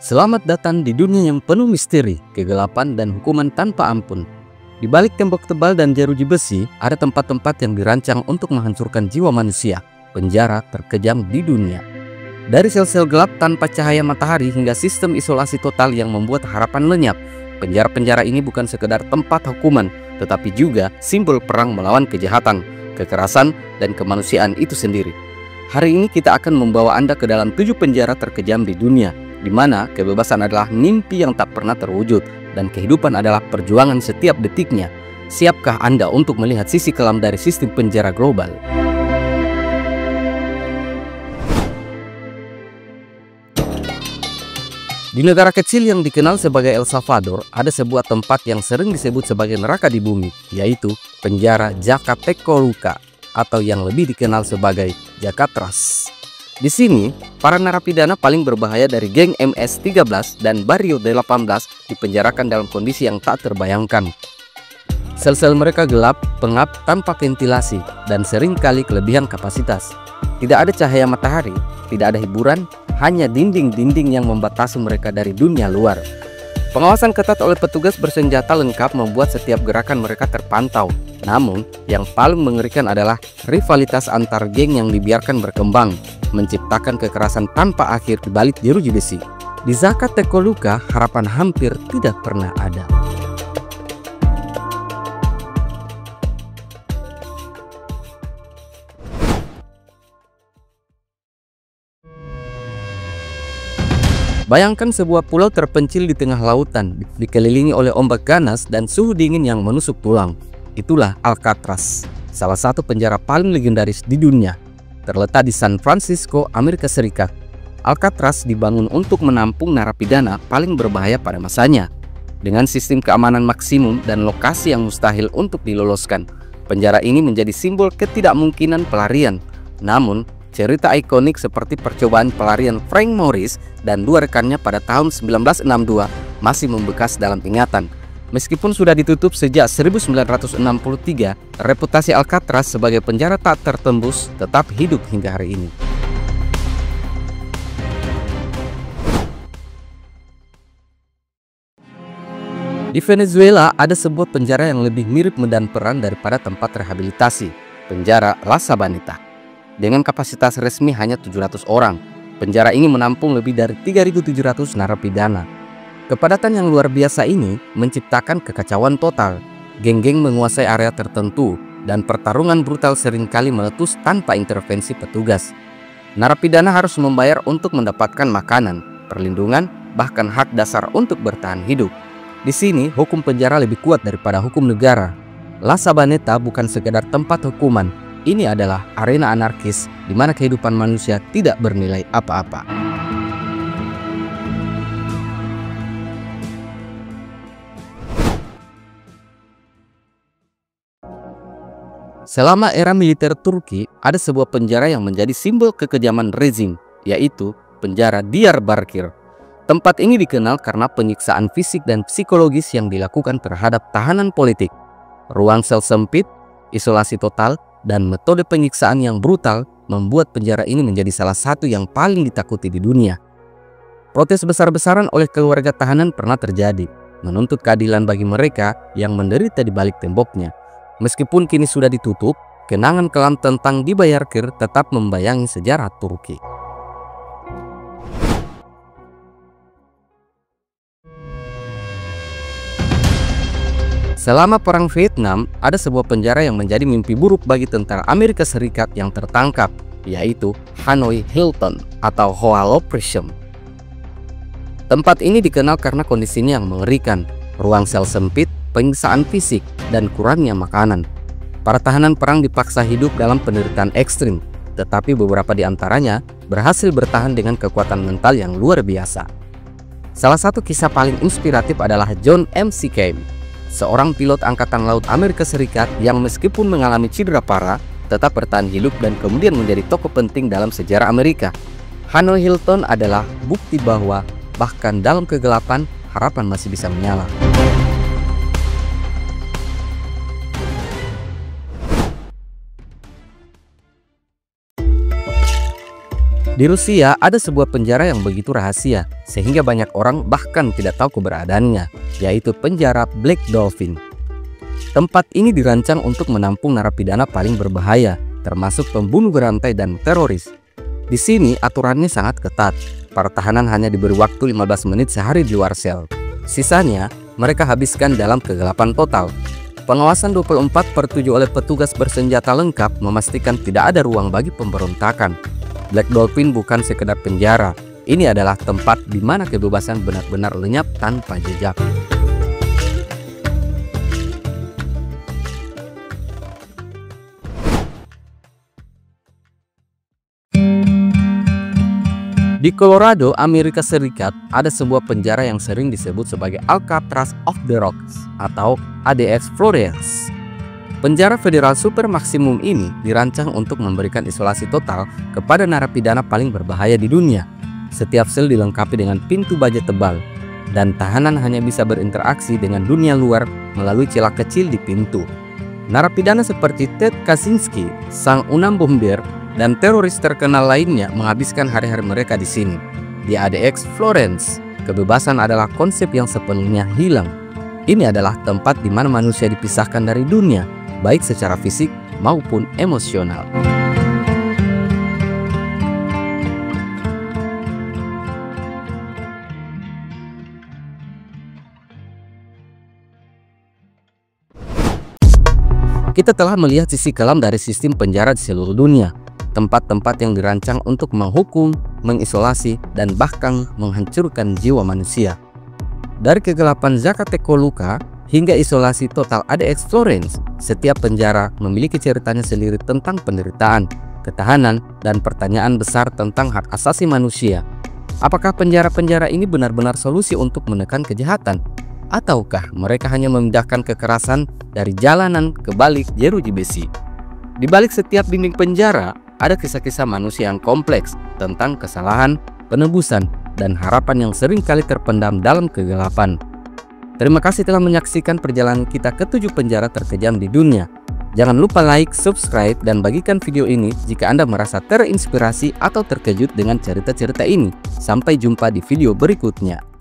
Selamat datang di dunia yang penuh misteri, kegelapan, dan hukuman tanpa ampun. Di balik tembok tebal dan jeruji besi, ada tempat-tempat yang dirancang untuk menghancurkan jiwa manusia, penjara terkejam di dunia. Dari sel-sel gelap tanpa cahaya matahari hingga sistem isolasi total yang membuat harapan lenyap, penjara-penjara ini bukan sekedar tempat hukuman, tetapi juga simbol perang melawan kejahatan, kekerasan, dan kemanusiaan itu sendiri. Hari ini kita akan membawa Anda ke dalam 7 penjara terkejam di dunia, di mana kebebasan adalah mimpi yang tak pernah terwujud dan kehidupan adalah perjuangan setiap detiknya. Siapkah Anda untuk melihat sisi kelam dari sistem penjara global? Di negara kecil yang dikenal sebagai El Salvador, ada sebuah tempat yang sering disebut sebagai neraka di bumi, yaitu penjara Zacatecoluca, atau yang lebih dikenal sebagai Jacatras. Di sini, para narapidana paling berbahaya dari geng MS-13 dan Barrio 18 dipenjarakan dalam kondisi yang tak terbayangkan. Sel-sel mereka gelap, pengap, tanpa ventilasi, dan seringkali kelebihan kapasitas. Tidak ada cahaya matahari, tidak ada hiburan, hanya dinding-dinding yang membatasi mereka dari dunia luar. Pengawasan ketat oleh petugas bersenjata lengkap membuat setiap gerakan mereka terpantau. Namun, yang paling mengerikan adalah rivalitas antar geng yang dibiarkan berkembang, menciptakan kekerasan tanpa akhir di balik jeruji besi. Di Zacatecoluca, harapan hampir tidak pernah ada. Bayangkan sebuah pulau terpencil di tengah lautan, dikelilingi oleh ombak ganas dan suhu dingin yang menusuk tulang. Itulah Alcatraz, salah satu penjara paling legendaris di dunia. Terletak di San Francisco, Amerika Serikat. Alcatraz dibangun untuk menampung narapidana paling berbahaya pada masanya. Dengan sistem keamanan maksimum dan lokasi yang mustahil untuk diloloskan, penjara ini menjadi simbol ketidakmungkinan pelarian. Namun, cerita ikonik seperti percobaan pelarian Frank Morris dan 2 rekannya pada tahun 1962 masih membekas dalam ingatan. Meskipun sudah ditutup sejak 1963, reputasi Alcatraz sebagai penjara tak tertembus tetap hidup hingga hari ini. Di Venezuela ada sebuah penjara yang lebih mirip medan perang daripada tempat rehabilitasi, penjara La Sabaneta. Dengan kapasitas resmi hanya 700 orang, penjara ini menampung lebih dari 3.700 narapidana. Kepadatan yang luar biasa ini menciptakan kekacauan total. Geng-geng menguasai area tertentu dan pertarungan brutal seringkali meletus tanpa intervensi petugas. Narapidana harus membayar untuk mendapatkan makanan, perlindungan, bahkan hak dasar untuk bertahan hidup. Di sini, hukum penjara lebih kuat daripada hukum negara. La Sabaneta bukan sekedar tempat hukuman. Ini adalah arena anarkis di mana kehidupan manusia tidak bernilai apa-apa. Selama era militer Turki, ada sebuah penjara yang menjadi simbol kekejaman rezim, yaitu penjara Diyarbakir. Tempat ini dikenal karena penyiksaan fisik dan psikologis yang dilakukan terhadap tahanan politik. Ruang sel sempit, isolasi total, dan metode penyiksaan yang brutal membuat penjara ini menjadi salah satu yang paling ditakuti di dunia. Protes besar-besaran oleh keluarga tahanan pernah terjadi, menuntut keadilan bagi mereka yang menderita di balik temboknya. Meskipun kini sudah ditutup, kenangan kelam tentang Diyarbakir tetap membayangi sejarah Turki. Selama Perang Vietnam, ada sebuah penjara yang menjadi mimpi buruk bagi tentara Amerika Serikat yang tertangkap, yaitu Hanoi Hilton atau Hoa Lo Prison. Tempat ini dikenal karena kondisinya yang mengerikan, ruang sel sempit, penyiksaan fisik, dan kurangnya makanan. Para tahanan perang dipaksa hidup dalam penderitaan ekstrim, tetapi beberapa di antaranya berhasil bertahan dengan kekuatan mental yang luar biasa. Salah satu kisah paling inspiratif adalah John McCain, seorang pilot Angkatan Laut Amerika Serikat yang meskipun mengalami cedera parah, tetap bertahan hidup dan kemudian menjadi tokoh penting dalam sejarah Amerika. Hanoi Hilton adalah bukti bahwa bahkan dalam kegelapan, harapan masih bisa menyala. Di Rusia ada sebuah penjara yang begitu rahasia sehingga banyak orang bahkan tidak tahu keberadaannya, yaitu penjara Black Dolphin. Tempat ini dirancang untuk menampung narapidana paling berbahaya, termasuk pembunuh berantai dan teroris. Di sini aturannya sangat ketat. Para tahanan hanya diberi waktu 15 menit sehari di luar sel. Sisanya mereka habiskan dalam kegelapan total. Pengawasan 24/7 oleh petugas bersenjata lengkap memastikan tidak ada ruang bagi pemberontakan. Black Dolphin bukan sekedar penjara. Ini adalah tempat di mana kebebasan benar-benar lenyap tanpa jejak. Di Colorado, Amerika Serikat, ada sebuah penjara yang sering disebut sebagai Alcatraz of the Rocks atau ADX Florence. Penjara federal super maksimum ini dirancang untuk memberikan isolasi total kepada narapidana paling berbahaya di dunia. Setiap sel dilengkapi dengan pintu baja tebal, dan tahanan hanya bisa berinteraksi dengan dunia luar melalui celah kecil di pintu. Narapidana seperti Ted Kaczynski, sang unam bomber, dan teroris terkenal lainnya menghabiskan hari-hari mereka di sini. Di ADX Florence, kebebasan adalah konsep yang sepenuhnya hilang. Ini adalah tempat di mana manusia dipisahkan dari dunia, baik secara fisik maupun emosional. Kita telah melihat sisi kelam dari sistem penjara di seluruh dunia. Tempat-tempat yang dirancang untuk menghukum, mengisolasi, dan bahkan menghancurkan jiwa manusia. Dari kegelapan Zakatekoluka hingga isolasi total ADX Florence, setiap penjara memiliki ceritanya sendiri tentang penderitaan, ketahanan, dan pertanyaan besar tentang hak asasi manusia. Apakah penjara-penjara ini benar-benar solusi untuk menekan kejahatan? Ataukah mereka hanya memindahkan kekerasan dari jalanan ke balik jeruji besi? Di balik setiap dinding penjara, ada kisah-kisah manusia yang kompleks tentang kesalahan, penebusan, dan harapan yang sering kali terpendam dalam kegelapan. Terima kasih telah menyaksikan perjalanan kita ke 7 penjara terkejam di dunia. Jangan lupa like, subscribe, dan bagikan video ini jika Anda merasa terinspirasi atau terkejut dengan cerita-cerita ini. Sampai jumpa di video berikutnya.